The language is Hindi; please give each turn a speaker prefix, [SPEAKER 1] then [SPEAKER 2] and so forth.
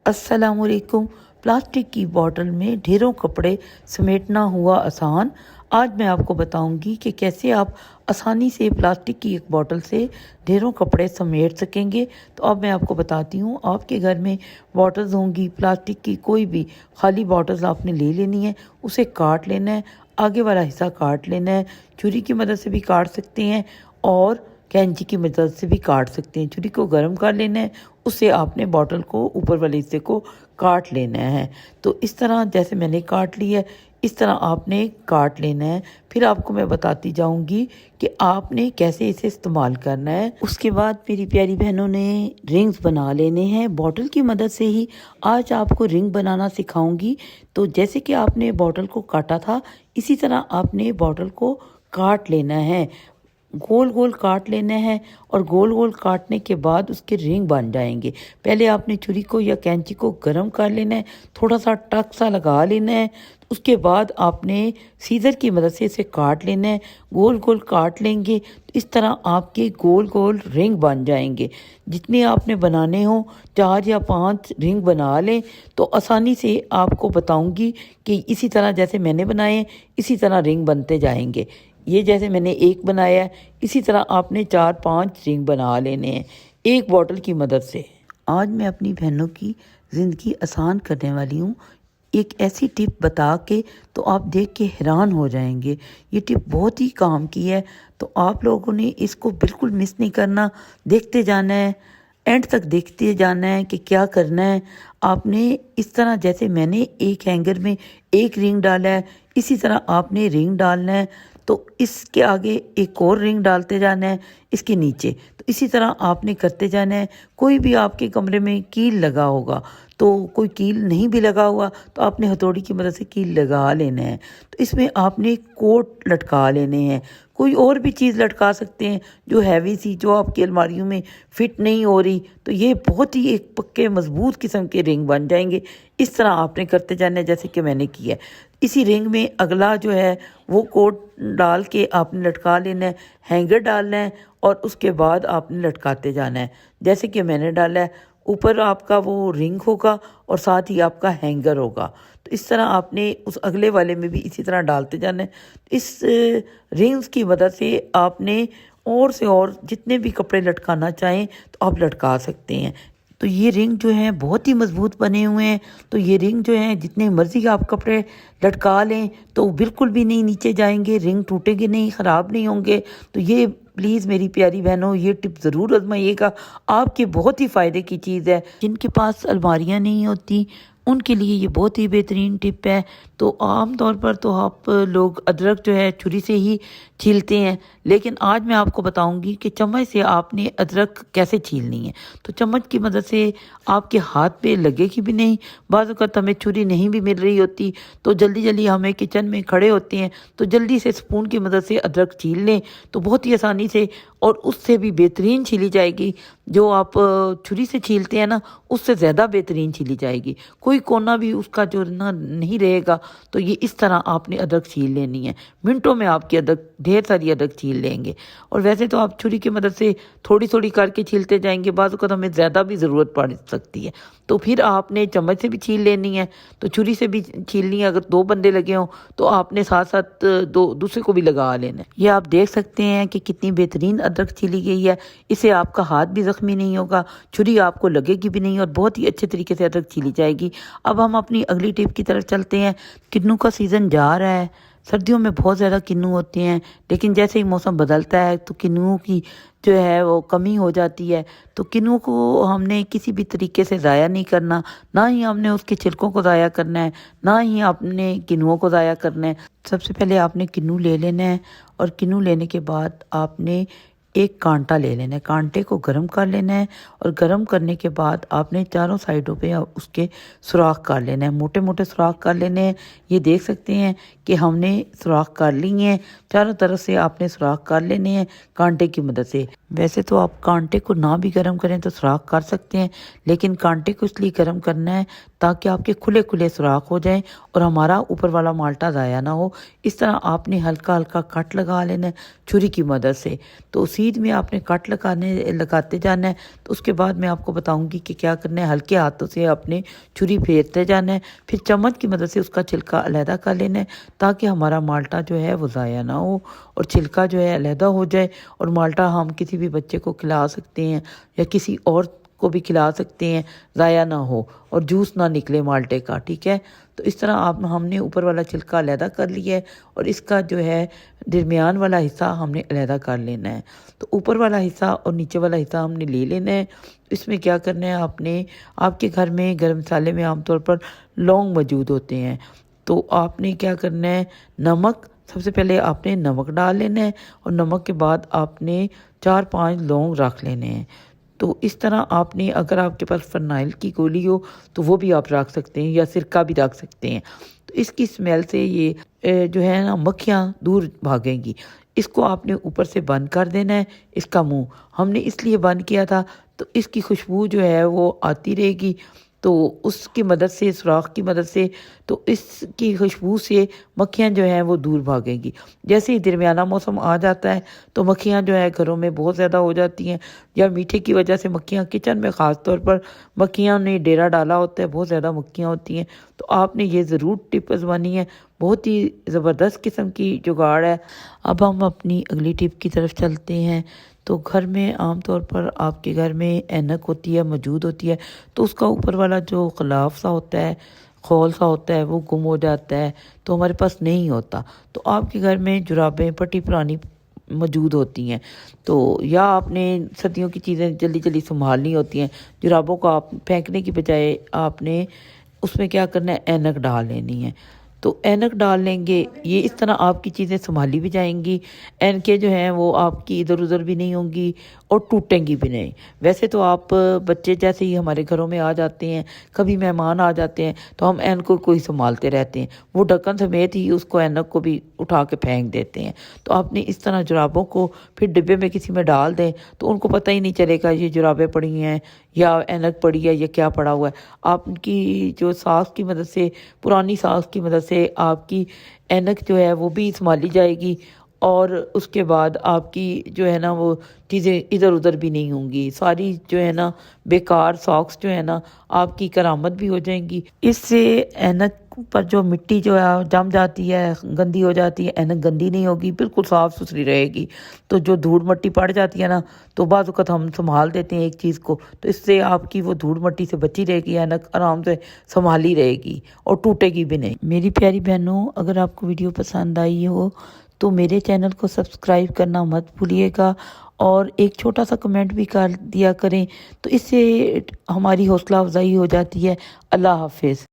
[SPEAKER 1] अस्सलामुअलैकुम। प्लास्टिक की बॉटल में ढेरों कपड़े समेटना हुआ आसान। आज मैं आपको बताऊंगी कि कैसे आप आसानी से प्लास्टिक की एक बॉटल से ढेरों कपड़े समेट सकेंगे। तो अब मैं आपको बताती हूँ, आपके घर में बॉटल्स होंगी प्लास्टिक की, कोई भी खाली बॉटल्स आपने ले लेनी है, उसे काट लेना है, आगे वाला हिस्सा काट लेना है। छुरी की मदद से भी काट सकते हैं और कैंची की मदद से भी काट सकते हैं। छुरी को गर्म कर लेना है, उससे आपने बॉटल को ऊपर वाले हिस्से को काट लेना है। तो इस तरह जैसे मैंने काट लिया है, इस तरह आपने काट लेना है। फिर आपको मैं बताती जाऊंगी कि आपने कैसे इसे इस्तेमाल करना है। उसके बाद मेरी प्यारी बहनों ने रिंग्स बना लेने हैं बॉटल की मदद से ही। आज आपको रिंग बनाना सिखाऊंगी। तो जैसे कि आपने बॉटल को काटा था, इसी तरह आपने बॉटल को काट लेना है, गोल गोल काट लेना है। और गोल गोल काटने के बाद उसके रिंग बन जाएंगे। पहले आपने छुरी को या कैंची को गर्म कर लेना है, थोड़ा सा टक सा लगा लेना है। उसके बाद आपने सीजर की मदद से इसे काट लेना है, गोल गोल काट लेंगे। इस तरह आपके गोल गोल रिंग बन जाएंगे। जितने आपने बनाने हो, 4 या 5 रिंग बना लें। तो आसानी से आपको बताऊंगी कि इसी तरह जैसे मैंने बनाए, इसी तरह रिंग बनते जाएंगे। ये जैसे मैंने एक बनाया है, इसी तरह आपने 4-5 रिंग बना लेने हैं एक बॉटल की मदद से। आज मैं अपनी बहनों की ज़िंदगी आसान करने वाली हूँ एक ऐसी टिप बता के, तो आप देख के हैरान हो जाएंगे। ये टिप बहुत ही काम की है, तो आप लोगों ने इसको बिल्कुल मिस नहीं करना, देखते जाना है, एंड तक देखते जाना है कि क्या करना है। आपने इस तरह जैसे मैंने एक हैंगर में एक रिंग डाला है, इसी तरह आपने रिंग डालना है। तो इसके आगे एक और रिंग डालते जाना है, इसके नीचे। तो इसी तरह आपने करते जाना है। कोई भी आपके कमरे में कील लगा होगा, तो कोई कील नहीं भी लगा हुआ तो आपने हथौड़ी की मदद से कील लगा लेना है। तो इसमें आपने कोट लटका लेने हैं। कोई और भी चीज़ लटका सकते हैं जो हैवी सी, जो आपकी अलमारियों में फिट नहीं हो रही। तो ये बहुत ही एक पक्के मजबूत किस्म के रिंग बन जाएंगे। इस तरह आपने करते जाना है जैसे कि मैंने किया है। इसी रिंग में अगला जो है वो कोट डाल के आपने लटका लेना है, हैंगर डालना है और उसके बाद आपने लटकाते जाना है जैसे कि मैंने डाला है। ऊपर आपका वो रिंग होगा और साथ ही आपका हैंगर होगा। तो इस तरह आपने उस अगले वाले में भी इसी तरह डालते जाना है। इस रिंग्स की मदद से आपने और से और जितने भी कपड़े लटकाना चाहें तो आप लटका सकते हैं। तो ये रिंग जो है बहुत ही मजबूत बने हुए हैं। तो ये रिंग जो है जितने मर्जी आप कपड़े लटका लें तो बिल्कुल भी नहीं नीचे जाएंगे, रिंग टूटेंगे नहीं, ख़राब नहीं होंगे। तो ये प्लीज़ मेरी प्यारी बहनों, ये टिप ज़रूर आजमाइएगा, आपके बहुत ही फ़ायदे की चीज़ है। जिनके पास अलमारियाँ नहीं होती उनके लिए ये बहुत ही बेहतरीन टिप है। तो आम तौर पर तो आप लोग अदरक जो है छुरी से ही छीलते हैं, लेकिन आज मैं आपको बताऊंगी कि चम्मच से आपने अदरक कैसे छीलनी है। तो चम्मच की मदद से आपके हाथ पे लगेगी भी नहीं। बाज़ वक़्त हमें छुरी नहीं भी मिल रही होती, तो जल्दी जल्दी हमें किचन में खड़े होते हैं तो जल्दी से स्पून की मदद से अदरक छील लें, तो बहुत ही आसानी से और उससे भी बेहतरीन छीली जाएगी। जो आप छुरी से छीलते हैं ना, उससे ज़्यादा बेहतरीन छीली जाएगी। कोई कोना भी उसका जो ना नहीं रहेगा। तो ये इस तरह आपने अदरक छील लेनी है। मिनटों में आपकी अदरक, ढेर सारी अदरक छील लेंगे। और वैसे तो आप छुरी की मदद से थोड़ी थोड़ी करके छीलते जाएंगे, बाज़ वक़्त हमें ज़्यादा भी ज़रूरत पड़ सकती है तो फिर आपने चम्मच से भी छील लेनी है, तो छुरी से भी छीलनी है। अगर 2 बंदे लगे हों तो आपने साथ साथ दो दूसरे को भी लगा लेना है। ये आप देख सकते हैं कि कितनी बेहतरीन अदरक छीली गई है। इससे आपका हाथ भी ज़ख्मी नहीं होगा, छुरी आपको लगेगी भी नहीं और बहुत ही अच्छे तरीके से अदरक छीली जाएगी। अब हम अपनी अगली टिप की तरफ चलते हैं। किन्नू का सीज़न जा रहा है। सर्दियों में बहुत ज़्यादा किन्नू होते हैं, लेकिन जैसे ही मौसम बदलता है तो किन्नुओं की जो है वो कमी हो जाती है। तो किन्नुओं को हमने किसी भी तरीके से ज़ाया नहीं करना, ना ही हमने उसके छिलकों को ज़ाया करना है, ना ही आपने किन्नुओं को ज़ाया करना है। सबसे पहले आपने किन्नू ले लेना है और किन्नू लेने के बाद आपने एक कांटा ले लेना है। कांटे को गर्म कर लेना है और गर्म करने के बाद आपने चारों साइडों पे उसके सुराख कर लेना है, मोटे मोटे सुराख कर लेने हैं। ये देख सकते हैं कि हमने सुराख कर ली हैं, चारों तरफ से आपने सुराख कर लेने हैं कांटे की मदद से। वैसे तो आप कांटे को ना भी गर्म करें तो सुराख कर सकते हैं, लेकिन कांटे को इसलिए गर्म करना है ताकि आपके खुले खुले सुराख हो जाएं और हमारा ऊपर वाला माल्टा ज़ाया ना हो। इस तरह आपने हल्का हल्का कट लगा लेना है छुरी की मदद से। तो सीध में आपने कट लगाते जाना है। तो उसके बाद मैं आपको बताऊंगी कि क्या करना है। हल्के हाथों से अपने छुरी फेरते जाना है, फिर चम्मच की मदद से उसका छिलका अलहदा कर लेना है ताकि हमारा माल्टा जो है वो ज़ाया ना हो और छिलका जो है अलहदा हो जाए। और माल्टा हम किसी भी बच्चे को खिला सकते हैं या किसी और को भी खिला सकते हैं, ज़ाया ना हो और जूस ना निकले माल्टे का, ठीक है। तो इस तरह हमने ऊपर वाला छिलका अलहदा कर लिया है और इसका जो है दरमियान वाला हिस्सा हमने अलहदा कर लेना है। तो ऊपर वाला हिस्सा और नीचे वाला हिस्सा हमने ले लेना है। इसमें क्या करना है, आपने आपके घर में गरम मसाले में आमतौर पर लौंग मौजूद होते हैं। तो आपने क्या करना है, नमक सबसे पहले आपने नमक डाल लेना है और नमक के बाद आपने 4-5 लौंग रख लेने हैं। तो इस तरह आपने, अगर आपके पास फरनाइल की गोली हो तो वो भी आप रख सकते हैं या सिरका भी रख सकते हैं। तो इसकी स्मेल से ये जो है ना मक्खियाँ दूर भागेंगी। इसको आपने ऊपर से बंद कर देना है। इसका मुंह हमने इसलिए बंद किया था तो इसकी खुशबू जो है वो आती रहेगी। तो उसकी मदद से, सुराख की मदद से, तो इसकी खुशबू से मक्खियाँ जो हैं वो दूर भागेंगी। जैसे ही दरमियाना मौसम आ जाता है तो मक्खियाँ जो है घरों में बहुत ज़्यादा हो जाती हैं, या मीठे की वजह से मक्खियाँ, किचन में ख़ास तौर पर मक्खियाँ ने डेरा डाला होता है, बहुत ज़्यादा मक्खियाँ होती हैं। तो आपने ये ज़रूर टिप आज़मानी है, बहुत ही ज़बरदस्त किस्म की जुगाड़ है। अब हम अपनी अगली टिप की तरफ चलते हैं। तो घर में आमतौर पर आपके घर में ऐनक होती है, मौजूद होती है, तो उसका ऊपर वाला जो ग़िलाफ़ सा होता है, खोल सा होता है, वो गुम हो जाता है, तो हमारे पास नहीं होता। तो आपके घर में जुराबें फटी पुरानी मौजूद होती हैं, तो या आपने सर्दियों की चीज़ें जल्दी जल्दी संभालनी होती हैं, जुराबों को आप फेंकने की बजाय आपने उसमें क्या करना है, ऐनक डाल लेनी है। तो ऐनक डाल लेंगे, ये इस तरह आपकी चीज़ें संभाली भी जाएंगी। ऐनकें जो हैं वो आपकी इधर उधर भी नहीं होंगी और टूटेंगी भी नहीं। वैसे तो आप बच्चे जैसे ही हमारे घरों में आ जाते हैं, कभी मेहमान आ जाते हैं, तो हम ऐनकों को ही संभालते रहते हैं, वो ढक्कन समेत ही उसको ऐनक को भी उठा के फेंक देते हैं। तो आपने इस तरह जुराबों को फिर डिब्बे में किसी में डाल दें तो उनको पता ही नहीं चलेगा ये जुराबें पड़ी हैं या ऐनक पड़ी है या क्या पड़ा हुआ है। आपकी जो सास की मदद से, पुरानी सास की मदद से आपकी ऐनक जो है वो भी संभाली जाएगी और उसके बाद आपकी जो है ना वो चीज़ें इधर उधर भी नहीं होंगी। सारी जो है ना बेकार सॉक्स जो है ना आपकी करामत भी हो जाएंगी। इससे ऐनक पर जो मिट्टी जो है जम जाती है, गंदी हो जाती है, ऐनक गंदी नहीं होगी, बिल्कुल साफ़ सुथरी रहेगी। तो जो धूल मिट्टी पड़ जाती है ना, तो बाज़ वक़्त हम संभाल देते हैं एक चीज़ को, तो इससे आपकी वो धूल मिट्टी से बची रहेगी, ऐनक आराम से संभाली रहेगी और टूटेगी भी नहीं। मेरी प्यारी बहनों, अगर आपको वीडियो पसंद आई हो तो मेरे चैनल को सब्सक्राइब करना मत भूलिएगा और एक छोटा सा कमेंट भी कर दिया करें, तो इससे हमारी हौसला अफजाई हो जाती है। अल्लाह हाफिज़।